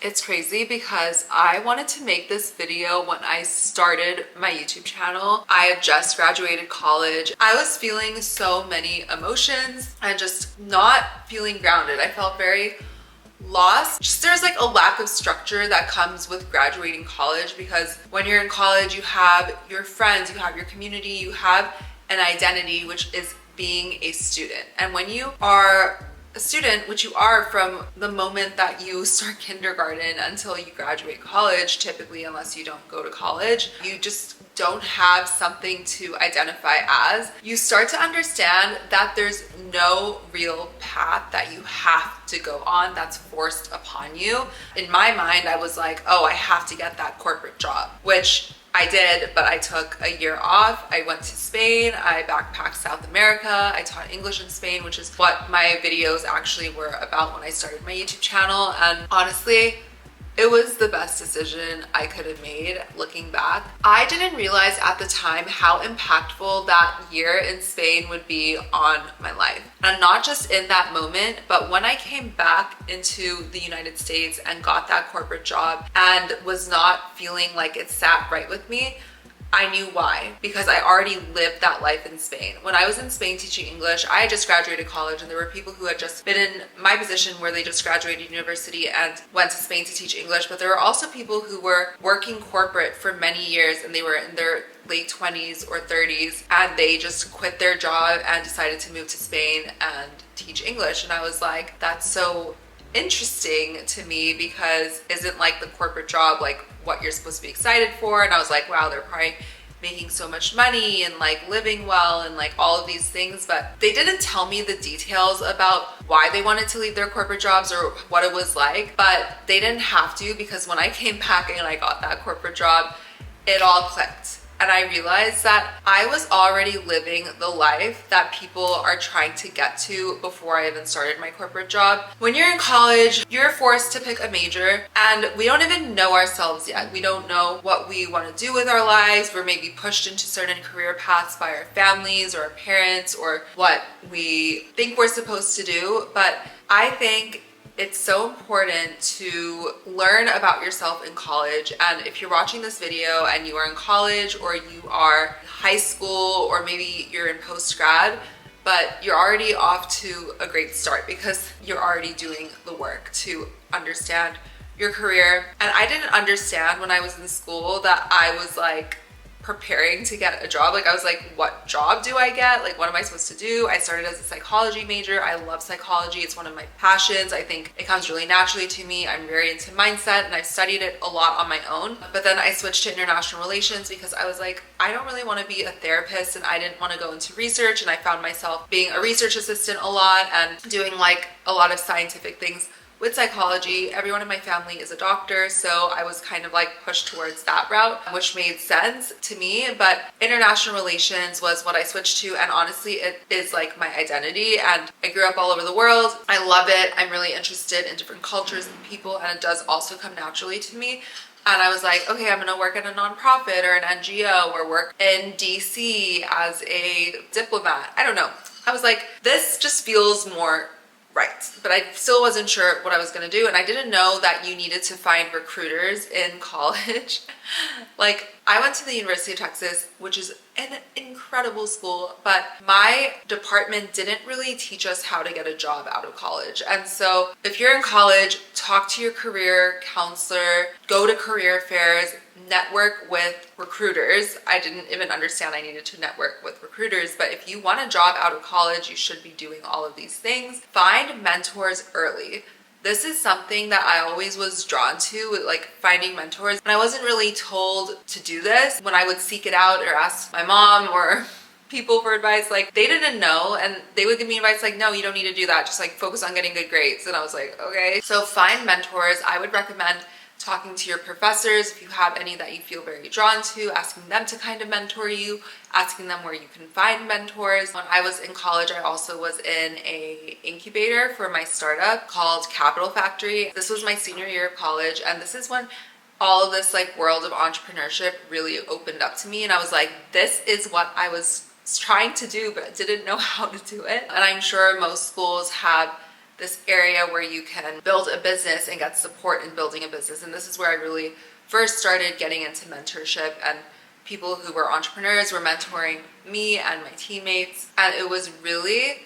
It's crazy because I wanted to make this video when I started my YouTube channel. I had just graduated college. I was feeling so many emotions and just not feeling grounded. I felt very lost. Just there's like a lack of structure that comes with graduating college, because when you're in college, you have your friends, you have your community, you have an identity, which is being a student. And when you are a student, which you are from the moment that you start kindergarten until you graduate college, typically, unless you don't go to college, you just don't have something to identify as. You start to understand that there's no real path that you have to go on that's forced upon you. In my mind, I was like, oh, I have to get that corporate job, which I did, but I took a year off. I went to Spain, I backpacked South America, I taught English in Spain, which is what my videos actually were about when I started my YouTube channel. And honestly, it was the best decision I could have made looking back. I didn't realize at the time how impactful that year in Spain would be on my life. And not just in that moment, but when I came back into the United States and got that corporate job and was not feeling like it sat right with me, I knew why, because I already lived that life in Spain. When I was in Spain teaching English, I had just graduated college, and there were people who had just been in my position where they just graduated university and went to Spain to teach English. But there were also people who were working corporate for many years, and they were in their late 20s or 30s, and they just quit their job and decided to move to Spain and teach English. And I was like, that's so interesting to me, because isn't like the corporate job like what you're supposed to be excited for? And I was like, wow, they're probably making so much money and like living well and like all of these things. But they didn't tell me the details about why they wanted to leave their corporate jobs or what it was like, but they didn't have to, because when I came back and I got that corporate job, it all clicked. And I realized that I was already living the life that people are trying to get to before I even started my corporate job. When you're in college, you're forced to pick a major, and we don't even know ourselves yet. We don't know what we want to do with our lives. We're maybe pushed into certain career paths by our families or our parents, or what we think we're supposed to do. But I think it's so important to learn about yourself in college. And if you're watching this video and you are in college, or you are in high school, or maybe you're in post-grad, but you're already off to a great start because you're already doing the work to understand your career. And I didn't understand when I was in school that I was like preparing to get a job. Like I was like, what job do I get? Like, what am I supposed to do? I started as a psychology major. I love psychology. It's one of my passions. I think it comes really naturally to me. I'm very into mindset, and I've studied it a lot on my own. But then I switched to international relations because I was like, I don't really want to be a therapist, and I didn't want to go into research. And I found myself being a research assistant a lot and doing like a lot of scientific things with psychology. Everyone in my family is a doctor, so I was kind of like pushed towards that route, which made sense to me. But international relations was what I switched to, and honestly, it is like my identity. And I grew up all over the world. I love it. I'm really interested in different cultures and people, and it does also come naturally to me. And I was like, okay, I'm gonna work at a nonprofit or an NGO, or work in DC as a diplomat. I don't know. I was like, this just feels more right. But I still wasn't sure what I was going to do. And I didn't know that you needed to find recruiters in college. Like, I went to the University of Texas, which is an incredible school, but my department didn't really teach us how to get a job out of college. And so if you're in college, talk to your career counselor, go to career fairs, network with recruiters. I didn't even understand I needed to network with recruiters, but if you want a job out of college, you should be doing all of these things. Find mentors early. This is something that I always was drawn to, like finding mentors. And I wasn't really told to do this. When I would seek it out or ask my mom or people for advice, like they didn't know, and they would give me advice like, no, you don't need to do that. Just like focus on getting good grades. And I was like, okay. So find mentors. I would recommend talking to your professors, if you have any that you feel very drawn to, asking them to kind of mentor you, asking them where you can find mentors. When I was in college, I also was in a incubator for my startup called Capital Factory. This was my senior year of college, and this is when all of this like world of entrepreneurship really opened up to me, and I was like, this is what I was trying to do but didn't know how to do it. And I'm sure most schools have this area where you can build a business and get support in building a business. And this is where I really first started getting into mentorship, and people who were entrepreneurs were mentoring me and my teammates, and it was really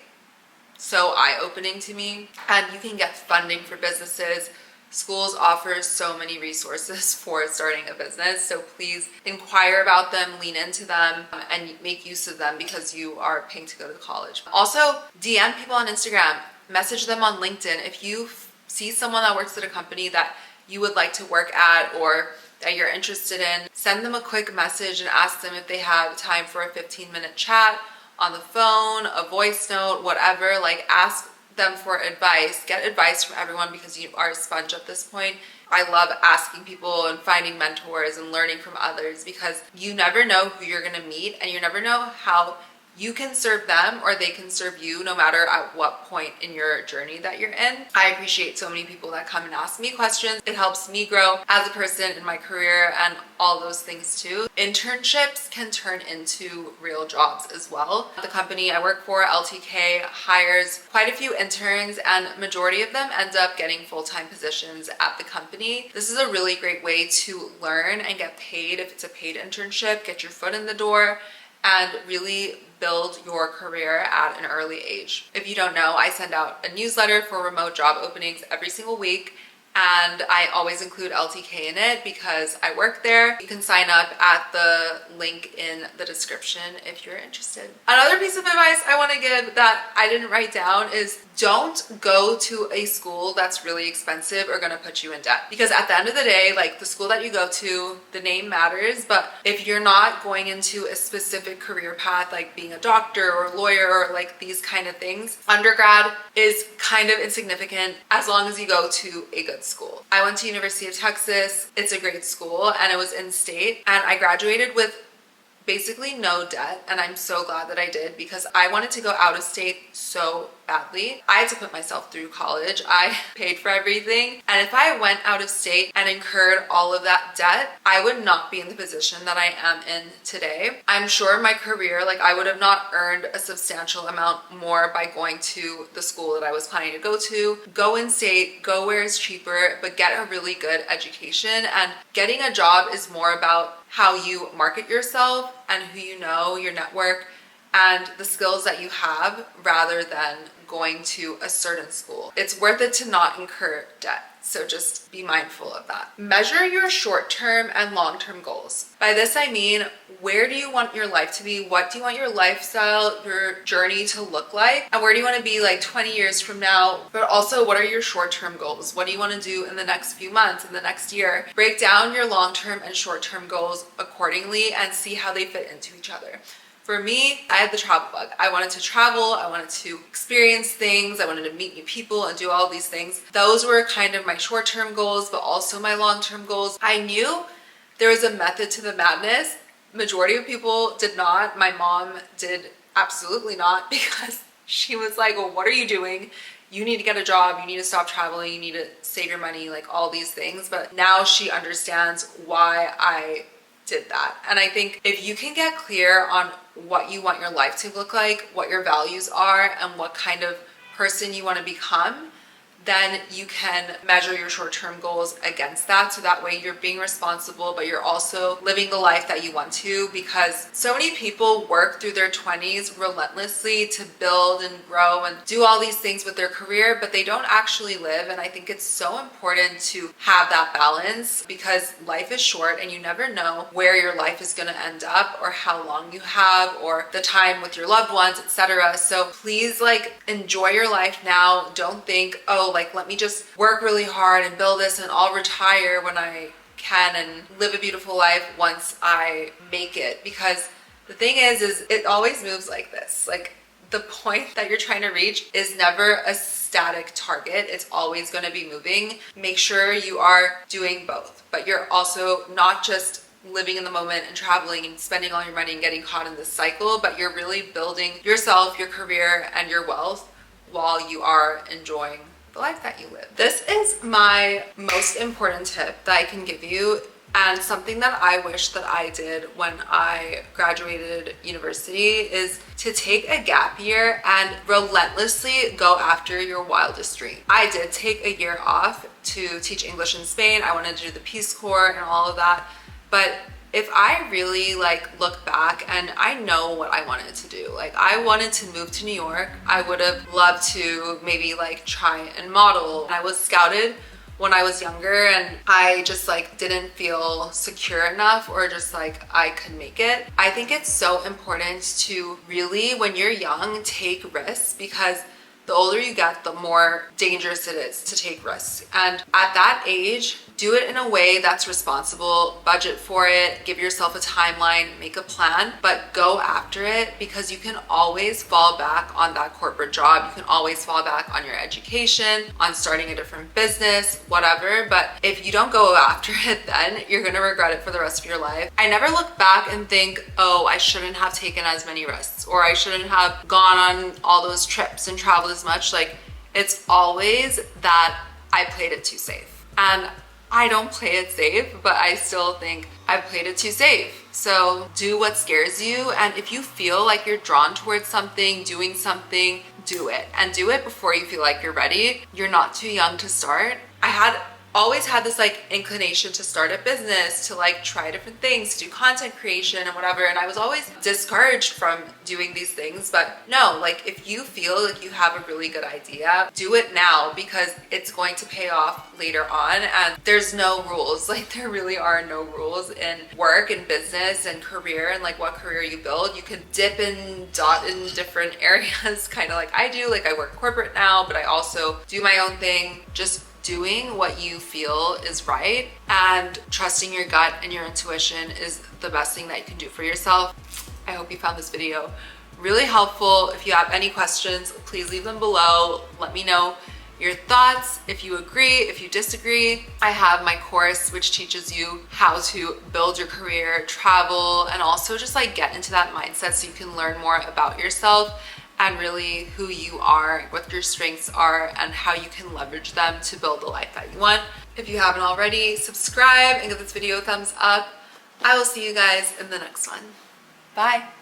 so eye-opening to me. And you can get funding for businesses. Schools offer so many resources for starting a business, so please inquire about them, lean into them, and make use of them because you are paying to go to college. Also, DM people on Instagram, message them on LinkedIn. If you see someone that works at a company that you would like to work at or that you're interested in, send them a quick message and ask them if they have time for a 15-minute chat on the phone, a voice note, whatever. Like, ask them for advice. Get advice from everyone because you are a sponge at this point. I love asking people and finding mentors and learning from others because you never know who you're going to meet, and you never know how you can serve them or they can serve you, no matter at what point in your journey that you're in. I appreciate so many people that come and ask me questions. It helps me grow as a person in my career and all those things too. Internships can turn into real jobs as well. The company I work for, LTK, hires quite a few interns, and majority of them end up getting full-time positions at the company. This is a really great way to learn and get paid if it's a paid internship, get your foot in the door, and really build your career at an early age. If you don't know, I send out a newsletter for remote job openings every single week, and I always include LTK in it because I work there. You can sign up at the link in the description if you're interested. Another piece of advice I want to give that I didn't write down is don't go to a school that's really expensive or gonna put you in debt. Because at the end of the day, like, the school that you go to, the name matters, but if you're not going into a specific career path, like being a doctor or a lawyer or like these kind of things, undergrad is kind of insignificant as long as you go to a good school. I went to University of Texas. It's a great school, and it was in state, and I graduated with basically no debt, and I'm so glad that I did because I wanted to go out of state so badly. I had to put myself through college. I paid for everything, and if I went out of state and incurred all of that debt, I would not be in the position that I am in today. I'm sure my career, like, I would have not earned a substantial amount more by going to the school that I was planning to go to. Go in state, go where it's cheaper, but get a really good education. And getting a job is more about how you market yourself and who you know, your network, and the skills that you have, rather than going to a certain school. It's worth it to not incur debt. So just be mindful of that. Measure your short-term and long-term goals. By this I mean, where do you want your life to be? What do you want your lifestyle, your journey to look like? And where do you want to be like 20 years from now? But also, what are your short-term goals? What do you want to do in the next few months, in the next year? Break down your long-term and short-term goals accordingly and see how they fit into each other. For me, I had the travel bug. I wanted to travel, I wanted to experience things, I wanted to meet new people and do all these things. Those were kind of my short-term goals, but also my long-term goals. I knew there was a method to the madness. Majority of people did not. My mom did absolutely not, because she was like, well, what are you doing? You need to get a job, you need to stop traveling, you need to save your money, like all these things. But now she understands why I did that. And I think if you can get clear on what you want your life to look like, what your values are, and what kind of person you want to become, then you can measure your short-term goals against that. So that way you're being responsible, but you're also living the life that you want to, because so many people work through their 20s relentlessly to build and grow and do all these things with their career, but they don't actually live. And I think it's so important to have that balance, because life is short and you never know where your life is going to end up, or how long you have, or the time with your loved ones, etc. So please, like, enjoy your life now. Don't think, oh, like, let me just work really hard and build this and I'll retire when I can and live a beautiful life once I make it. Because the thing is it always moves like this. Like, the point that you're trying to reach is never a static target. It's always going to be moving. Make sure you are doing both, but you're also not just living in the moment and traveling and spending all your money and getting caught in this cycle, but you're really building yourself, your career, and your wealth while you are enjoying the life that you live. This is my most important tip that I can give you, And something that I wish that I did when I graduated university is to take a gap year and relentlessly go after your wildest dream. I did take a year off to teach English in Spain. I wanted to do the Peace Corps and all of that. But if I really like look back, and I know what I wanted to do, like I wanted to move to New York. I would have loved to maybe like try and model. I was scouted when I was younger, and I just like didn't feel secure enough, or just like I could make it. I think it's so important to really, when you're young, take risks, because the older you get, the more dangerous it is to take risks. And at that age, do it in a way that's responsible, budget for it, give yourself a timeline, make a plan, but go after it, because you can always fall back on that corporate job. You can always fall back on your education, on starting a different business, whatever. But if you don't go after it, then you're gonna regret it for the rest of your life. I never look back and think, oh, I shouldn't have taken as many risks, or I shouldn't have gone on all those trips and traveled as much. Like, it's always that I played it too safe. And I don't play it safe, but I still think I played it too safe. So do what scares you. And if you feel like you're drawn towards something, doing something, do it. And do it before you feel like you're ready. You're not too young to start. I always had this like inclination to start a business, to like try different things, to do content creation and whatever. And I was always discouraged from doing these things. But no, like if you feel like you have a really good idea, do it now, because it's going to pay off later on. And there's no rules. Like there really are no rules in work and business and career, and like what career you build. You can dip and dot in different areas, kind of like I do. Like I work corporate now, but I also do my own thing. Just doing what you feel is right, and trusting your gut and your intuition is the best thing that you can do for yourself. I hope you found this video really helpful. If you have any questions, please leave them below. Let me know your thoughts, if you agree, if you disagree. I have my course which teaches you how to build your career, travel, and also just like get into that mindset so you can learn more about yourself and really who you are, what your strengths are, and how you can leverage them to build the life that you want. If you haven't already, subscribe and give this video a thumbs up. I will see you guys in the next one. Bye.